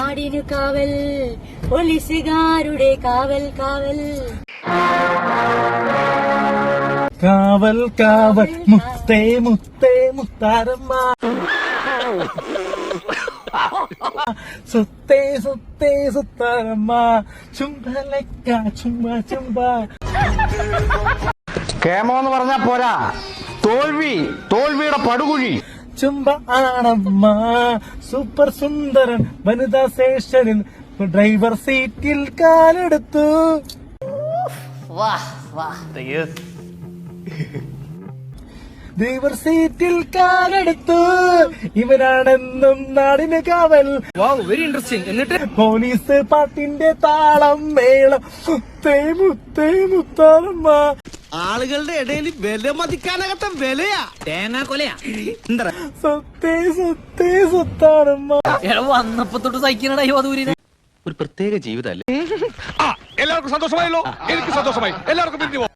നാടിനു കാവൽ പോലീസുകാരുടെ കാവൽ കാവൽ കാവൽ കാവൽ മുത്തേ മുത്തേ മുത്താരമ്മ സുത്തേ സുത്തേ സുത്താരമ്മ ചുംബലക്ക ചുംബ ചുംബ. കേമോ എന്ന് പറഞ്ഞാ പോരാ, തോൽവിയുടെ പടുകുഴി. ചുംബ ആണമ്മ സൂപ്പർ സുന്ദരൻ വനിതാ സ്റ്റേഷനിൽ ഡ്രൈവർ സീറ്റിൽ കാലെടുത്തു. ഡ്രൈവർ സീറ്റിൽ കാലെടുത്തു. ഇവനാണെന്നും നാടിന് കാവൽ. Very interesting. എന്നിട്ട് പോലീസ് പാട്ടിന്റെ താളം മേളം മുത്തേ മുത്തേ മുത്താരമ്മ. ആളുകളുടെ ഇടയിൽ വില മതിക്കാനകത്ത വിലയാ, തേങ്ങാ കൊലയാ. സത്തേ സത്തേ സുത്താരമ്മ. വന്നപ്പോ തൊട്ട് സഹിക്കണടാ ഈ വധൂരിനെ. ഒരു പ്രത്യേക ജീവിതമല്ലേ. എല്ലാവർക്കും സന്തോഷമായല്ലോ. എനിക്ക് സന്തോഷമായി. എല്ലാവർക്കും പിരിഞ്ഞു.